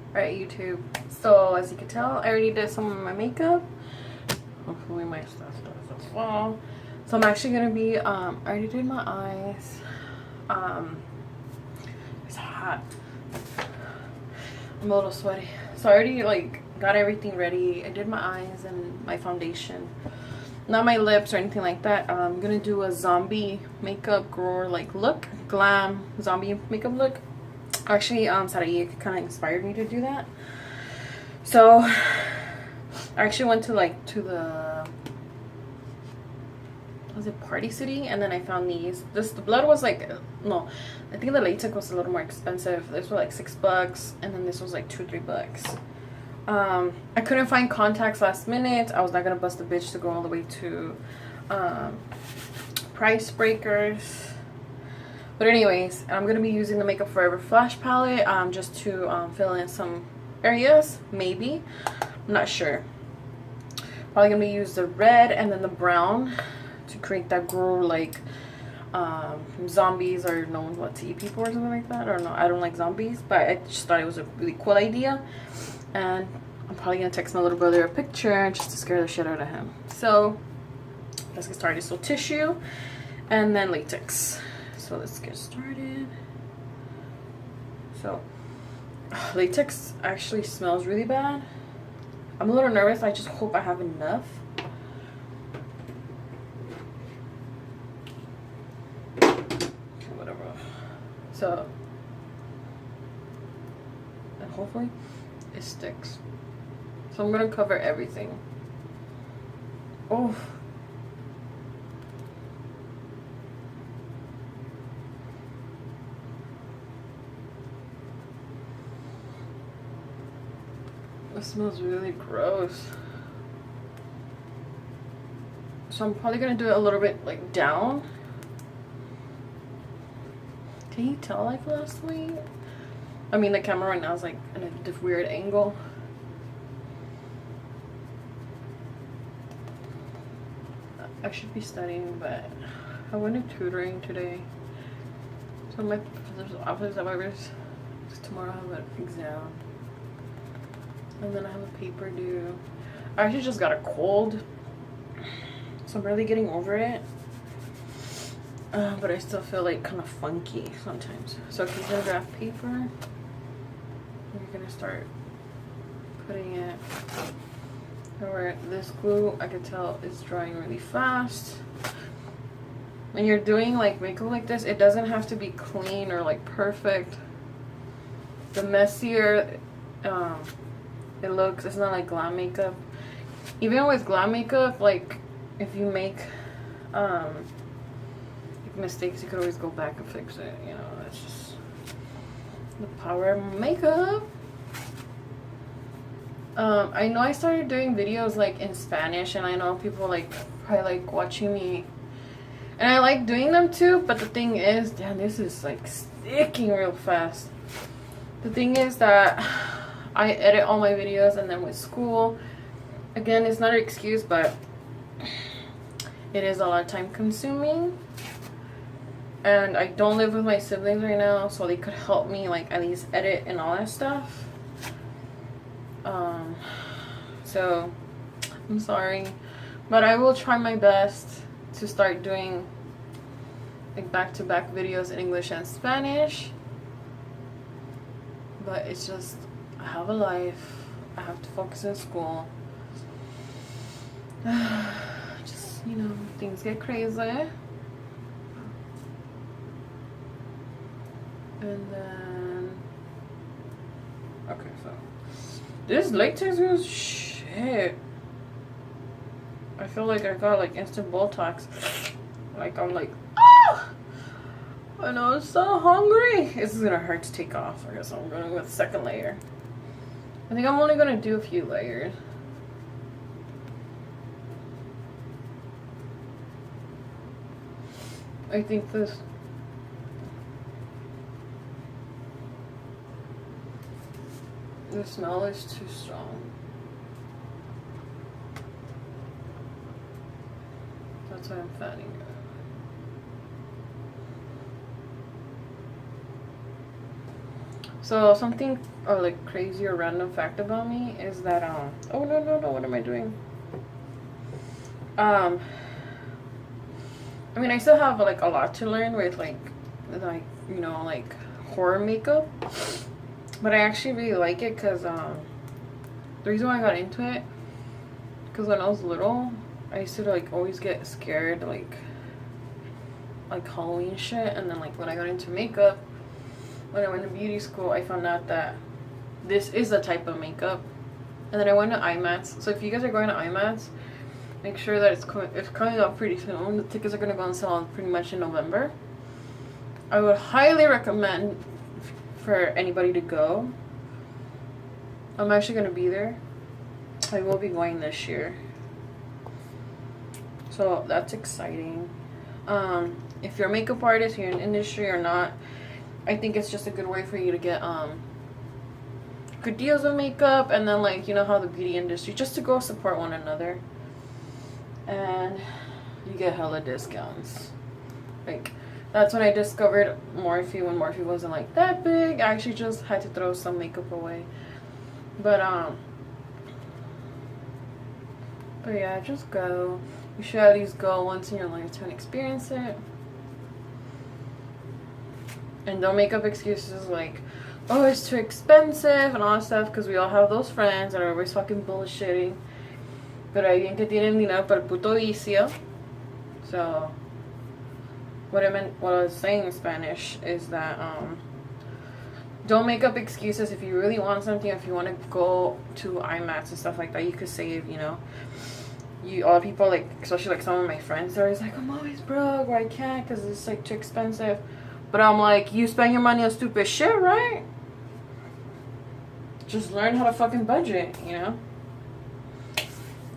Alright, YouTube. So as you can tell, I already did some of my makeup. Hopefully my stuff doesn't fall. So I'm actually gonna be I already did my eyes. It's hot. I'm a little sweaty. So I already like got everything ready. I did my eyes and my foundation. Not my lips or anything like that. I'm gonna do a zombie makeup girl like look, glam zombie makeup look. Actually, Sarai kind of inspired me to do that. So I actually went to the was it Party City, and then I found these. The blood was like, no, I think the latex was a little more expensive. This was like $6, and then this was like $2-3. I couldn't find contacts last minute. I was not gonna bust a bitch to go all the way to Price Breakers. But anyways, I'm gonna be using the Makeup Forever Flash palette just to fill in some areas, maybe. I'm not sure. Probably gonna use the red and then the brown to create that girl like zombies are known what to eat people or something like that. Or no, I don't like zombies, but I just thought it was a really cool idea. And I'm probably gonna text my little brother a picture just to scare the shit out of him. So let's get started. So tissue and then latex. So let's get started. So latex actually smells really bad. I'm a little nervous. I just hope I have enough. Whatever. So, and hopefully it sticks. So I'm gonna cover everything. Oh. It smells really gross. So I'm probably gonna do it a little bit like down. Can you tell I fell asleep? I mean the camera right now is like in a weird angle. I should be studying, but I went to tutoring today. So my office hours tomorrow I have an exam. And then I have a paper due. I actually just got a cold, so I'm really getting over it. But I still feel like kind of funky sometimes. So if you're gonna graph paper, you're gonna start putting it where this glue, I can tell, is drying really fast. When you're doing like makeup like this, it doesn't have to be clean or like perfect. The messier it looks, it's not like glam makeup. Even with glam makeup, like if you make mistakes, you could always go back and fix it, you know. It's just the power of makeup. I know I started doing videos like in Spanish, and I know people like probably like watching me, and I like doing them too, but the thing is, damn, this is like sticking real fast. The thing is that I edit all my videos, and then with school, again, it's not an excuse, but it is a lot of time consuming. And I don't live with my siblings right now, so they could help me like at least edit and all that stuff. So I'm sorry, but I will try my best to start doing like back-to-back videos in English and Spanish. But it's just, I have a life. I have to focus in school. Just, you know, things get crazy. And then, okay, so this latex is shit. I feel like I got like instant Botox. Like I'm like, ah! I know, I'm so hungry. This is gonna hurt to take off. I guess I'm going with the second layer. I think I'm only gonna do a few layers. I think the smell is too strong. That's why I'm fanning it. So something like crazy or random fact about me is that oh no, what am I doing? Um I mean, I still have like a lot to learn with like you know, like horror makeup, but I actually really like it because the reason why I got into it, because when I was little I used to like always get scared like Halloween shit, and then like when I got into makeup, when I went to beauty school, I found out that this is the type of makeup. And then I went to IMATS. So if you guys are going to IMATS, make sure that it's coming up pretty soon. The tickets are going to go on sale pretty much in November. I would highly recommend for anybody to go. I'm actually going to be there. I will be going this year. So that's exciting. If you're a makeup artist, you're in the industry or not, I think it's just a good way for you to get good deals of makeup, and then like, you know how the beauty industry, just to go support one another, and you get hella discounts. Like, that's when I discovered Morphe, when Morphe wasn't like that big. I actually just had to throw some makeup away, but yeah, just go. You should at least go once in your lifetime and experience it. And don't make up excuses like, oh, it's too expensive and all that stuff, because we all have those friends that are always fucking bullshitting. Pero hay bien que tienen dinero para el puto vicio. So, what I was saying in Spanish is that, don't make up excuses. If you really want something, if you want to go to IMATS and stuff like that, you could save, you know. All the people, like, especially like some of my friends, they're always like, I'm always broke, or I can't because it's like too expensive. But I'm like, you spend your money on stupid shit, right? Just learn how to fucking budget, you know?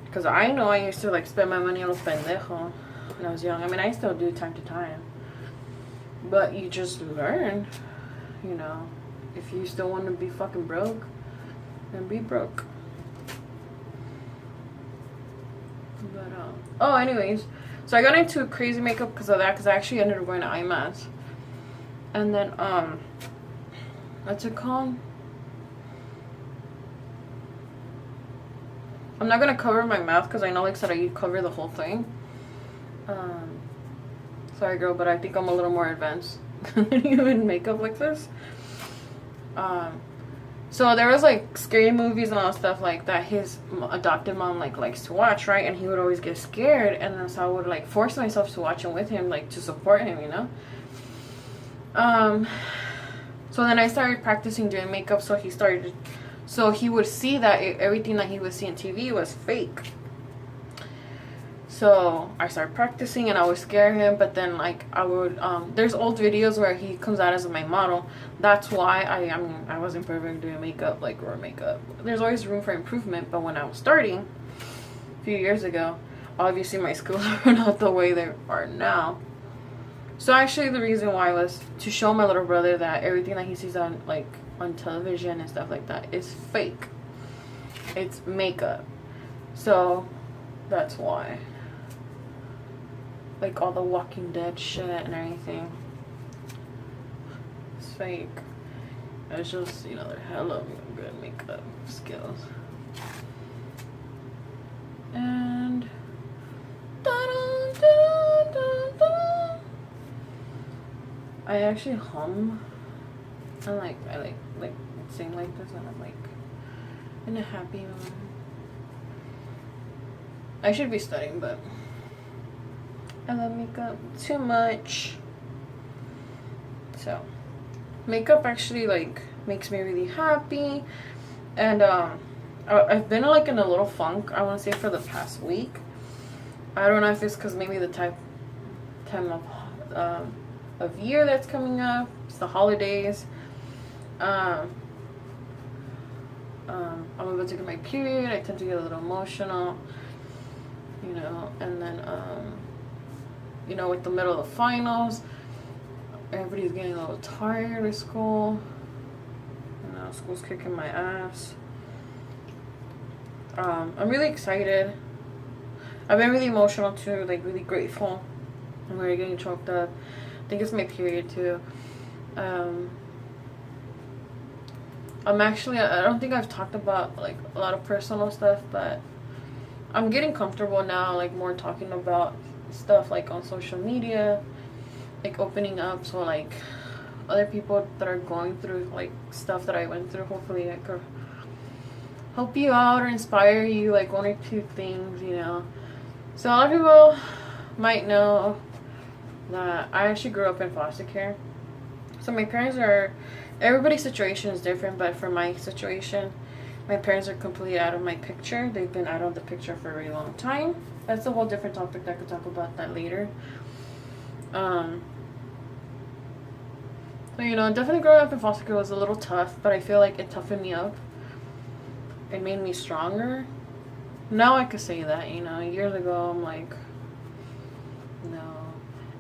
Because I know I used to like spend my money on los pendejos when I was young. I mean, I still do time to time. But you just learn, you know? If you still want to be fucking broke, then be broke. But, oh, anyways. So I got into crazy makeup because of that, because I actually ended up going to IMATS. And then, what's it called? I'm not gonna cover my mouth because I know like said I cover the whole thing. Sorry girl, but I think I'm a little more advanced than you in makeup like this. So there was like scary movies and all that stuff like that his adopted mom like likes to watch, right? And he would always get scared, and then so I would like force myself to watch them with him, like to support him, you know? So then I started practicing doing makeup, so he would see that everything that he would see on TV was fake. So I started practicing, and I would scare him, but then like I would there's old videos where he comes out as my model. That's why I wasn't perfect doing makeup, like raw makeup. There's always room for improvement, but when I was starting a few years ago, obviously my skills are not the way they are now. So actually the reason why was to show my little brother that everything that he sees on like on television and stuff like that is fake. It's makeup. So that's why. Like all the Walking Dead shit and everything. It's fake. It's just, you know, they're hella good makeup skills. And I actually hum, and like I like sing like this, and I'm like in a happy mood. I should be studying, but I love makeup too much. So makeup actually like makes me really happy, and I've been like in a little funk, I want to say, for the past week. I don't know if it's because maybe the time of year that's coming up. It's the holidays. I'm about to get my period. I tend to get a little emotional, you know, and then you know, with the middle of the finals, everybody's getting a little tired of school. You know, school's kicking my ass. I'm really excited. I've been really emotional too, like really grateful. I'm already getting choked up. I think it's my period too. I'm actually, I don't think I've talked about like a lot of personal stuff, but I'm getting comfortable now, like more talking about stuff like on social media, like opening up, so like other people that are going through like stuff that I went through, hopefully I could help you out or inspire you, like one or two things, you know. So a lot of people might know that I actually grew up in foster care. So my parents are, everybody's situation is different, but for my situation, my parents are completely out of my picture. They've been out of the picture for a very long time. That's a whole different topic that I could talk about that later. So, you know, definitely growing up in foster care was a little tough, but I feel like it toughened me up. It made me stronger. Now I could say that, you know, years ago I'm like, no.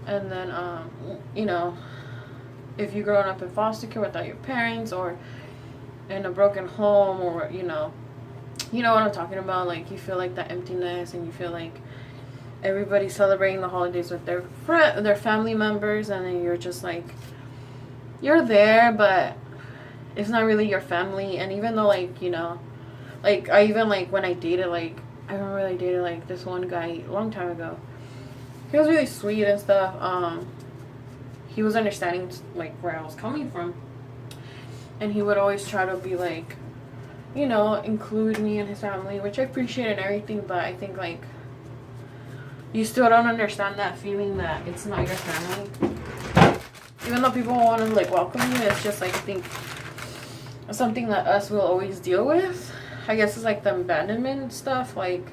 And then, you know, if you're growing up in foster care without your parents or in a broken home, or you know what I'm talking about, like you feel like that emptiness and you feel like everybody's celebrating the holidays with their family members, and then you're just like, you're there but it's not really your family. And even though, like, you know, like I even like when I dated, like I remember I dated like this one guy a long time ago. He was really sweet and stuff. He was understanding like where I was coming from, and he would always try to be like, you know, include me in his family, which I appreciate and everything, but I think like you still don't understand that feeling that it's not your family. Even though people want to like welcome you, it's just like, I think something that us will always deal with. I guess it's like the abandonment stuff, like,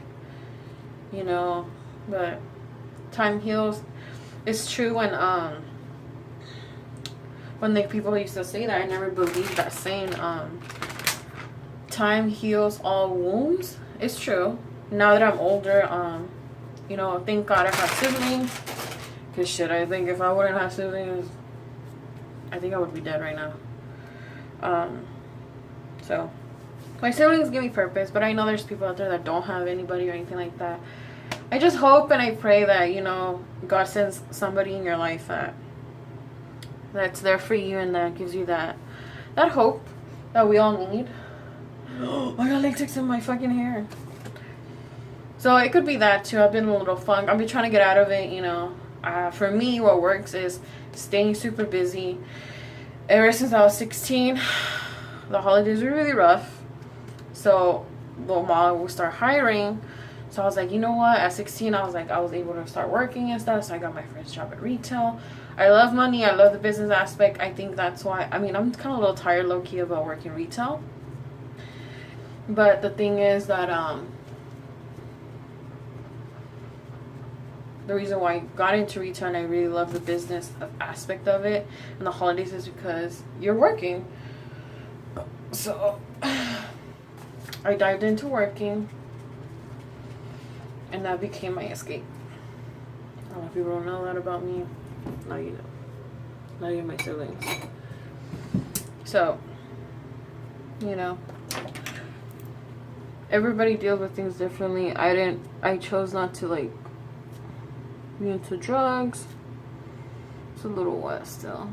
you know, but time heals. It's true when the people used to say that, I never believed that saying, time heals all wounds. It's true. Now that I'm older, you know, thank God I have siblings. Cause shit, I think if I wouldn't have siblings, I think I would be dead right now. So my siblings give me purpose, but I know there's people out there that don't have anybody or anything like that. I just hope and I pray that, you know, God sends somebody in your life that's there for you and that gives you that hope that we all need. Oh, I got latex in my fucking hair. So it could be that too. I've been a little funk. I've been trying to get out of it, you know. For me, what works is staying super busy. Ever since I was 16, the holidays were really rough. So the mom would start hiring. So I was like, you know what? At 16, I was like, I was able to start working and stuff. So I got my first job at retail. I love money. I love the business aspect. I think that's why. I mean, I'm kind of a little tired, low key, about working retail. But the thing is that the reason why I got into retail and I really love the business aspect of it and the holidays is because you're working. So I dived into working, and that became my escape. A lot of people don't know that about me. Now you know. Not even my siblings. So, you know, everybody deals with things differently. I chose not to like be into drugs. It's a little wet still.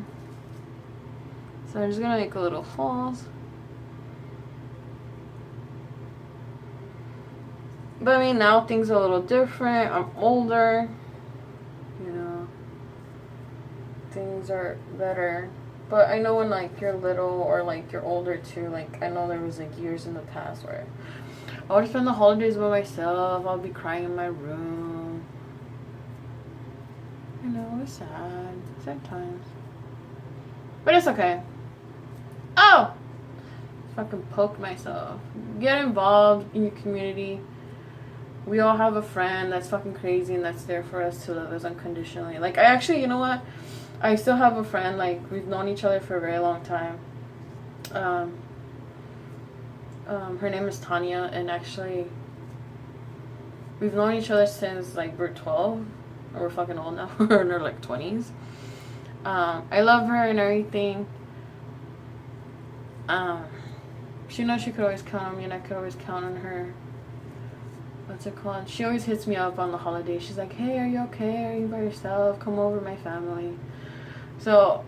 So I'm just gonna make a little falls. But I mean, now things are a little different. I'm older. You know, things are better. But I know when like you're little or like you're older too, like I know there was like years in the past where I would spend the holidays by myself. I'll be crying in my room. You know, it was sad. Sad times. But it's okay. Oh! Fucking poked myself. Get involved in your community. We all have a friend that's fucking crazy and that's there for us to love us unconditionally. Like, I actually, you know what? I still have a friend, like, we've known each other for a very long time. Her name is Tanya, and actually, we've known each other since, like, we're 12. Or we're fucking old now. We're in our, like, 20s. I love her and everything. She knows she could always count on me, and I could always count on her. What's it called? She always hits me up on the holidays. She's like, hey, are you okay? Are you by yourself? Come over, my family. So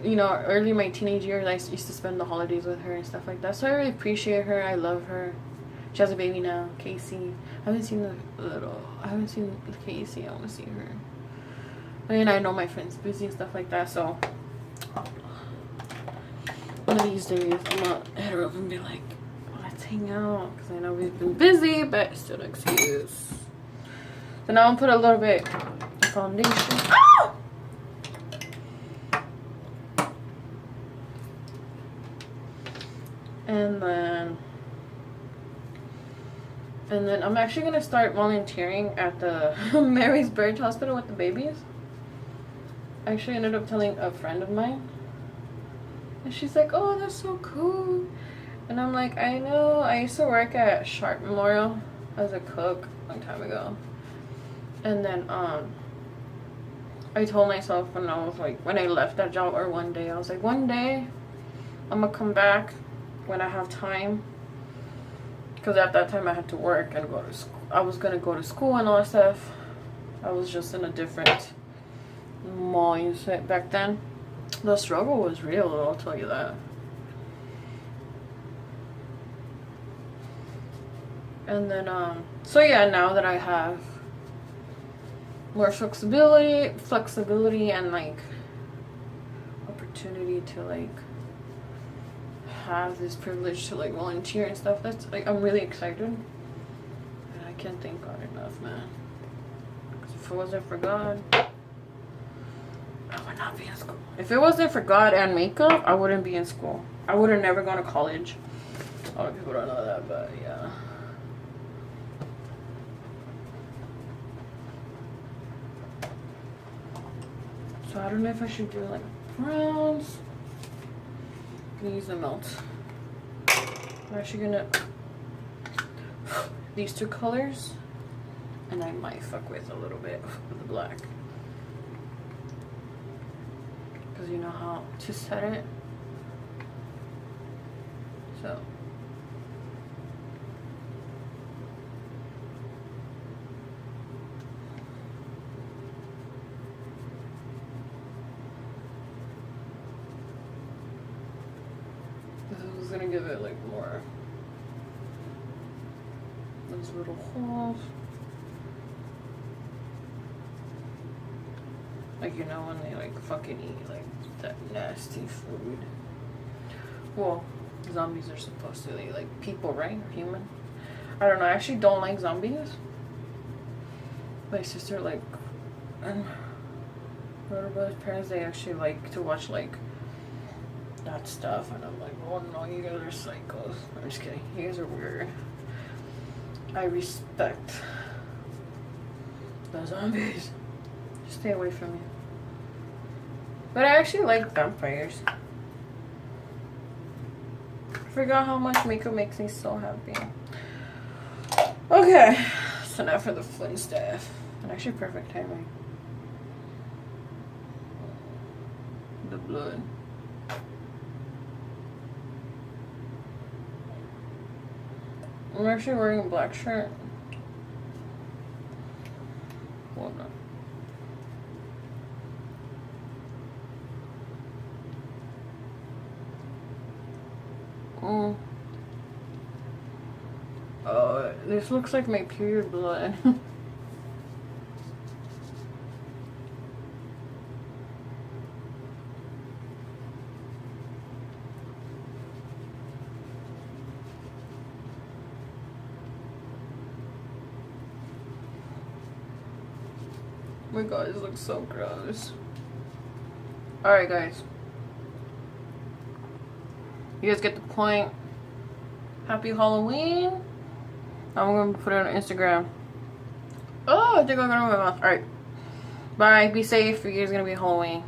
you know, early in my teenage years, I used to spend the holidays with her and stuff like that. So I really appreciate her. I love her. She has a baby now, Casey. I haven't seen Casey. I want to see her. And I know my friend's busy and stuff like that. So one of these days, I'm gonna hit her up and be like, let's hang out, because I know we've been busy, but still no excuse. So now I'm gonna put a little bit of foundation. Ah! And then I'm actually gonna start volunteering at the Mary's Birch Hospital with the babies. I actually ended up telling a friend of mine, and she's like, "Oh, that's so cool." And I'm like, "I know. I used to work at Sharp Memorial as a cook a long time ago." And then I told myself when I left that job, or one day, I was like, one day I'm gonna come back when I have time. Because at that time I had to work and go to school. I was gonna go to school and all that stuff. I was just in a different mindset back then. The struggle was real, I'll tell you that. And then so yeah, now that I have more flexibility and like opportunity to like have this privilege to like volunteer and stuff, that's like, I'm really excited, and I can't thank God enough, man. Because if it wasn't for God, I would not be in school. If it wasn't for God and makeup, I wouldn't be in school. I would have never gone to college. A lot of people don't know that, but yeah. So I don't know if I should do like browns. I'm gonna use the melt. I'm actually gonna these two colors, and I might fuck with a little bit of the black, because you know how to set it. So this is gonna give it like more those little holes, like, you know, when they like fucking eat like that nasty food. Well, zombies are supposed to eat like people, right? Or human. I don't know. I actually don't like zombies. My sister, like, and her brother's parents, they actually like to watch like that stuff, and I'm like, oh no, you guys are psychos. I'm just kidding. You guys are weird. I respect the zombies. Just stay away from me. But I actually like vampires. I forgot how much makeup makes me so happy. Okay, so now for the Flint staff. And actually perfect timing. The blood. I'm actually wearing a black shirt. Hold on. Oh, this looks like my period blood. Oh my god, this looks so gross. Alright, guys. You guys get the point. Happy Halloween. I'm gonna put it on Instagram. Oh, I think I got it on my mouth. Alright. Bye. Be safe. You guys gonna be Halloween.